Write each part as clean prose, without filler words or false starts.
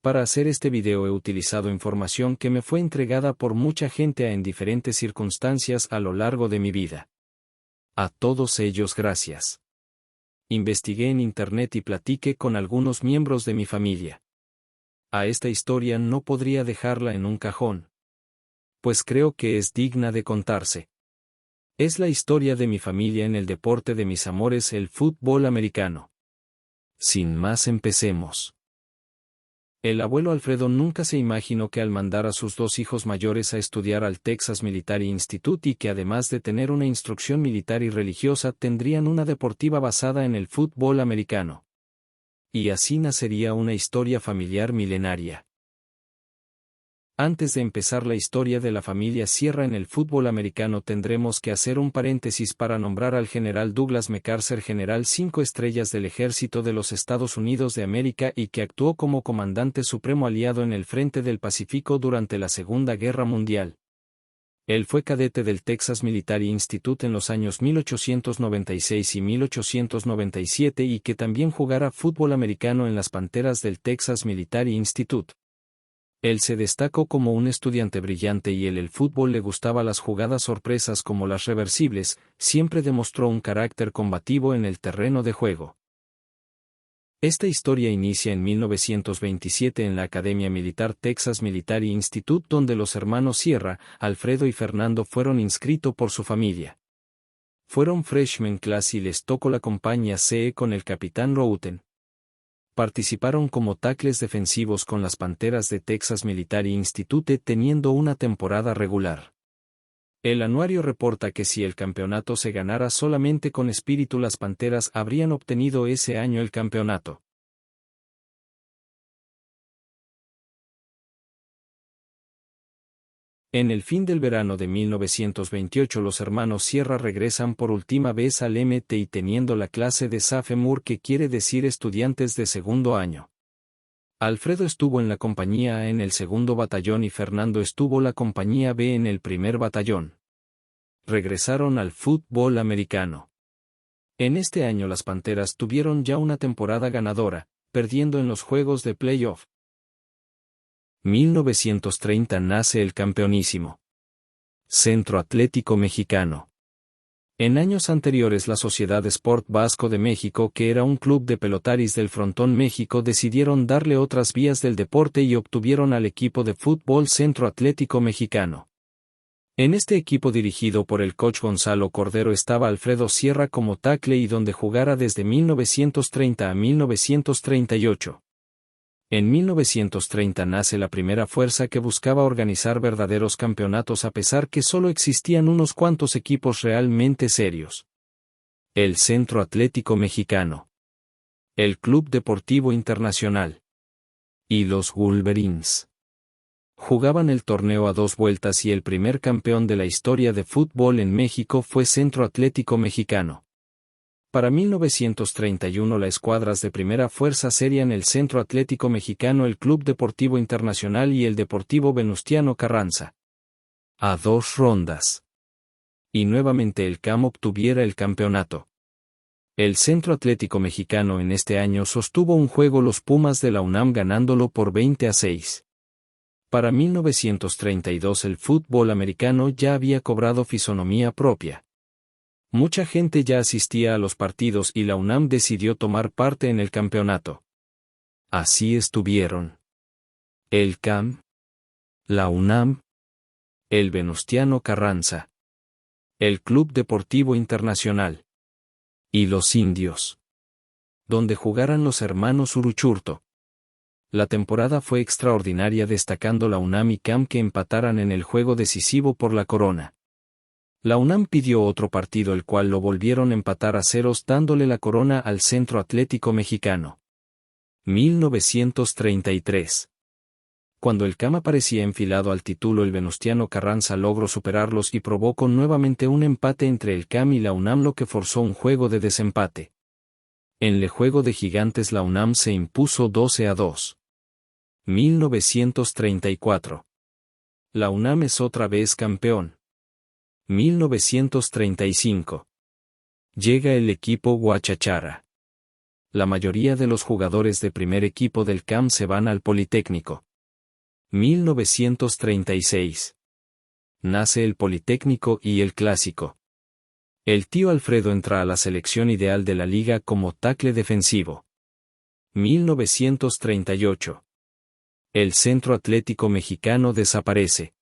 Para hacer este video he utilizado información que me fue entregada por mucha gente en diferentes circunstancias a lo largo de mi vida. A todos ellos gracias. Investigué en internet y platiqué con algunos miembros de mi familia. A esta historia no podría dejarla en un cajón, pues creo que es digna de contarse. Es la historia de mi familia en el deporte de mis amores, el fútbol americano. Sin más, empecemos. El abuelo Alfredo nunca se imaginó que al mandar a sus dos hijos mayores a estudiar al Texas Military Institute y que además de tener una instrucción militar y religiosa tendrían una deportiva basada en el fútbol americano. Y así nacería una historia familiar milenaria. Antes de empezar la historia de la familia Sierra en el fútbol americano tendremos que hacer un paréntesis para nombrar al general Douglas MacArthur, general 5 estrellas del Ejército de los Estados Unidos de América y que actuó como comandante supremo aliado en el frente del Pacífico durante la Segunda Guerra Mundial. Él fue cadete del Texas Military Institute en los años 1896 y 1897 y que también jugara fútbol americano en las Panteras del Texas Military Institute. Él se destacó como un estudiante brillante y el fútbol le gustaba las jugadas sorpresas como las reversibles, siempre demostró un carácter combativo en el terreno de juego. Esta historia inicia en 1927 en la Academia Militar Texas Military Institute donde los hermanos Sierra, Alfredo y Fernando fueron inscritos por su familia. Fueron freshman class y les tocó la compañía CE con el capitán Routen. Participaron como tackles defensivos con las Panteras de Texas Military Institute teniendo una temporada regular. El anuario reporta que si el campeonato se ganara solamente con espíritu las Panteras habrían obtenido ese año el campeonato. En el fin del verano de 1928 los hermanos Sierra regresan por última vez al MT teniendo la clase de sophomore, que quiere decir estudiantes de segundo año. Alfredo estuvo en la compañía A en el segundo batallón y Fernando estuvo la compañía B en el primer batallón. Regresaron al fútbol americano. En este año las Panteras tuvieron ya una temporada ganadora, perdiendo en los juegos de playoff. 1930 nace el campeonísimo Centro Atlético Mexicano. En años anteriores la Sociedad Sport Vasco de México, que era un club de pelotaris del Frontón México, decidieron darle otras vías del deporte y obtuvieron al equipo de fútbol Centro Atlético Mexicano. En este equipo dirigido por el coach Gonzalo Cordero estaba Alfredo Sierra como tackle y donde jugara desde 1930 a 1938. En 1930 nace la primera fuerza que buscaba organizar verdaderos campeonatos a pesar que solo existían unos cuantos equipos realmente serios. El Centro Atlético Mexicano, el Club Deportivo Internacional y los Wolverines. Jugaban el torneo a 2 vueltas y el primer campeón de la historia de fútbol en México fue Centro Atlético Mexicano. Para 1931 las escuadras de primera fuerza serían el Centro Atlético Mexicano, el Club Deportivo Internacional y el Deportivo Venustiano Carranza. A 2 rondas. Y nuevamente el CAM obtuviera el campeonato. El Centro Atlético Mexicano en este año sostuvo un juego los Pumas de la UNAM ganándolo por 20-6. Para 1932 el fútbol americano ya había cobrado fisonomía propia. Mucha gente ya asistía a los partidos y la UNAM decidió tomar parte en el campeonato. Así estuvieron el CAM, la UNAM, el Venustiano Carranza, el Club Deportivo Internacional y los Indios, donde jugaran los hermanos Uruchurtu. La temporada fue extraordinaria, destacando la UNAM y CAM que empataran en el juego decisivo por la corona. La UNAM pidió otro partido, el cual lo volvieron a empatar a 0, dándole la corona al Centro Atlético Mexicano. 1933. Cuando el CAM parecía enfilado al título, el Venustiano Carranza logró superarlos y provocó nuevamente un empate entre el CAM y la UNAM, lo que forzó un juego de desempate. En el juego de gigantes la UNAM se impuso 12-2. 1934. La UNAM es otra vez campeón. 1935. Llega el equipo Guachachara. La mayoría de los jugadores de primer equipo del CAM se van al Politécnico. 1936. Nace el Politécnico y el Clásico. El tío Alfredo entra a la selección ideal de la liga como tackle defensivo. 1938. El Centro Atlético Mexicano desaparece.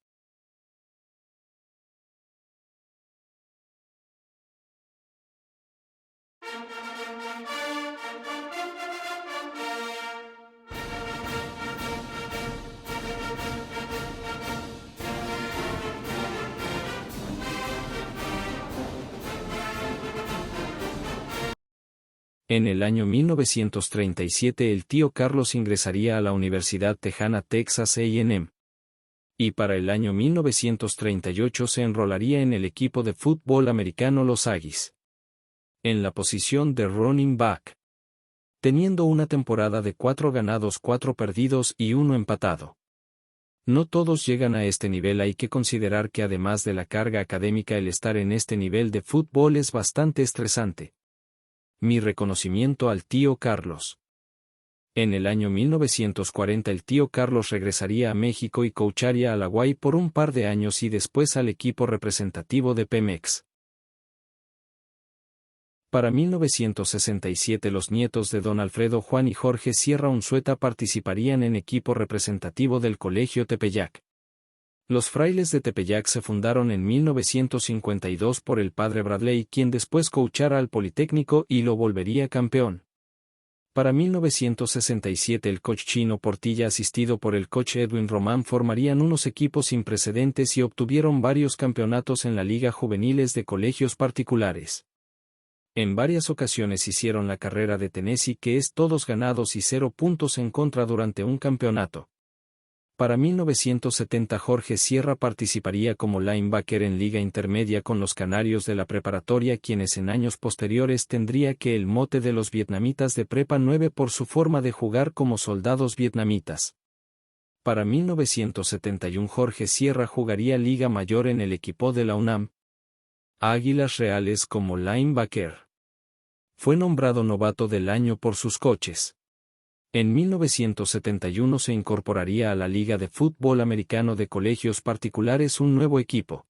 En el año 1937 el tío Carlos ingresaría a la Universidad Tejana Texas A&M. Y para el año 1938 se enrolaría en el equipo de fútbol americano Los Aggies. En la posición de running back. Teniendo una temporada de 4 ganados, 4 perdidos y 1 empatado. No todos llegan a este nivel. Hay que considerar que además de la carga académica, el estar en este nivel de fútbol es bastante estresante. Mi reconocimiento al tío Carlos. En el año 1940 el tío Carlos regresaría a México y coacharía a la UAI por un par de años y después al equipo representativo de Pemex. Para 1967 los nietos de don Alfredo, Juan y Jorge Sierra Unzueta participarían en equipo representativo del Colegio Tepeyac. Los Frailes de Tepeyac se fundaron en 1952 por el padre Bradley, quien después coachara al Politécnico y lo volvería campeón. Para 1967 el coach Chino Portilla asistido por el coach Edwin Román formarían unos equipos sin precedentes y obtuvieron varios campeonatos en la Liga Juveniles de colegios particulares. En varias ocasiones hicieron la carrera de Tennessee, que es todos ganados y 0 puntos en contra durante un campeonato. Para 1970 Jorge Sierra participaría como linebacker en Liga Intermedia con los Canarios de la Preparatoria, quienes en años posteriores tendría que el mote de los vietnamitas de Prepa 9 por su forma de jugar como soldados vietnamitas. Para 1971 Jorge Sierra jugaría Liga Mayor en el equipo de la UNAM, Águilas Reales, como linebacker. Fue nombrado novato del año por sus coaches. En 1971 se incorporaría a la Liga de Fútbol Americano de Colegios Particulares un nuevo equipo.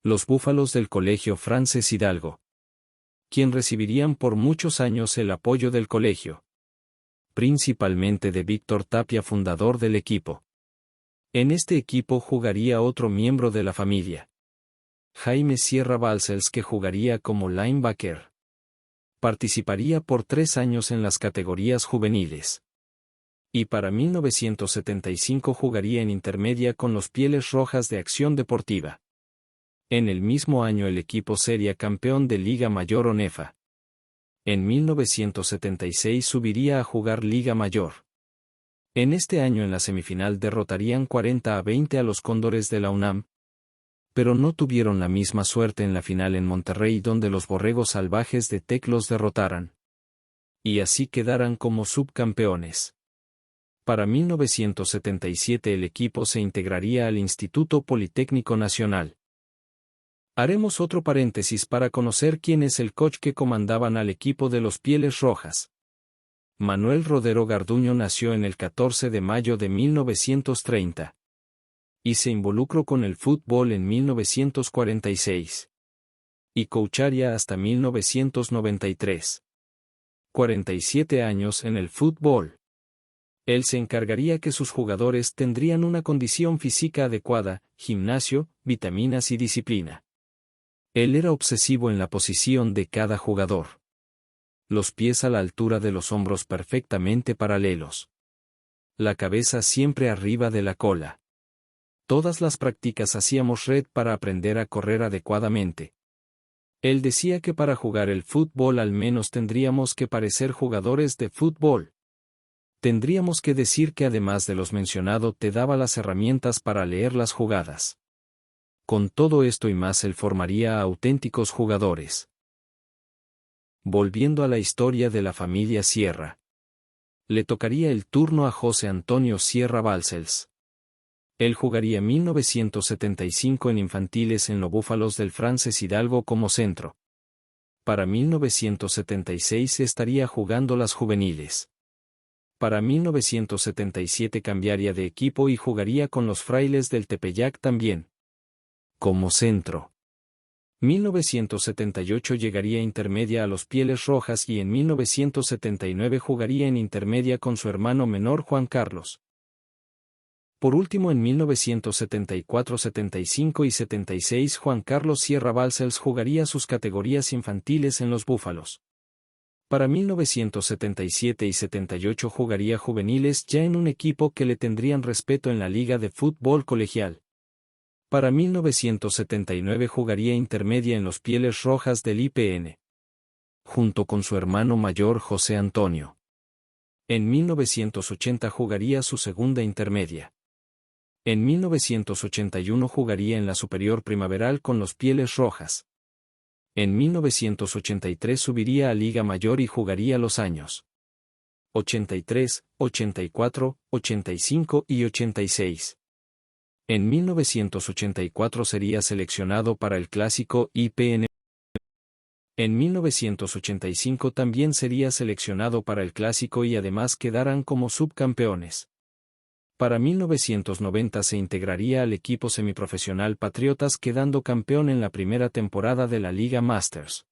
Los Búfalos del Colegio Frances Hidalgo. Quien recibirían por muchos años el apoyo del colegio. Principalmente de Víctor Tapia, fundador del equipo. En este equipo jugaría otro miembro de la familia. Jaime Sierra Balcells, que jugaría como linebacker. Participaría por 3 años en las categorías juveniles. Y para 1975 jugaría en intermedia con los Pieles Rojas de Acción Deportiva. En el mismo año el equipo sería campeón de Liga Mayor ONEFA. En 1976 subiría a jugar Liga Mayor. En este año en la semifinal derrotarían 40-20 a los Cóndores de la UNAM, pero no tuvieron la misma suerte en la final en Monterrey, donde los Borregos Salvajes de Tec los derrotaran. Y así quedaran como subcampeones. Para 1977 el equipo se integraría al Instituto Politécnico Nacional. Haremos otro paréntesis para conocer quién es el coach que comandaban al equipo de los Pieles Rojas. Manuel Rodero Garduño nació en el 14 de mayo de 1930. Y se involucró con el fútbol en 1946. Y coacharía hasta 1993. 47 años en el fútbol. Él se encargaría que sus jugadores tendrían una condición física adecuada, gimnasio, vitaminas y disciplina. Él era obsesivo en la posición de cada jugador. Los pies a la altura de los hombros perfectamente paralelos. La cabeza siempre arriba de la cola. Todas las prácticas hacíamos red para aprender a correr adecuadamente. Él decía que para jugar el fútbol al menos tendríamos que parecer jugadores de fútbol. Tendríamos que decir que además de los mencionado te daba las herramientas para leer las jugadas. Con todo esto y más él formaría a auténticos jugadores. Volviendo a la historia de la familia Sierra. Le tocaría el turno a José Antonio Sierra Balcells. Él jugaría 1975 en infantiles en los Búfalos del Frances Hidalgo como centro. Para 1976 estaría jugando las juveniles. Para 1977 cambiaría de equipo y jugaría con los Frailes del Tepeyac también. Como centro. 1978 llegaría intermedia a los Pieles Rojas y en 1979 jugaría en intermedia con su hermano menor Juan Carlos. Por último en 1974, 75 y 76 Juan Carlos Sierra Balcells jugaría sus categorías infantiles en los Búfalos. Para 1977 y 78 jugaría juveniles ya en un equipo que le tendrían respeto en la Liga de Fútbol Colegial. Para 1979 jugaría intermedia en los Pieles Rojas del IPN. Junto con su hermano mayor José Antonio. En 1980 jugaría su segunda intermedia. En 1981 jugaría en la Superior Primaveral con los Pieles Rojas. En 1983 subiría a Liga Mayor y jugaría los años 83, 84, 85 y 86. En 1984 sería seleccionado para el clásico IPN. En 1985 también sería seleccionado para el clásico y además quedaran como subcampeones. Para 1990 se integraría al equipo semiprofesional Patriotas quedando campeón en la primera temporada de la Liga Masters.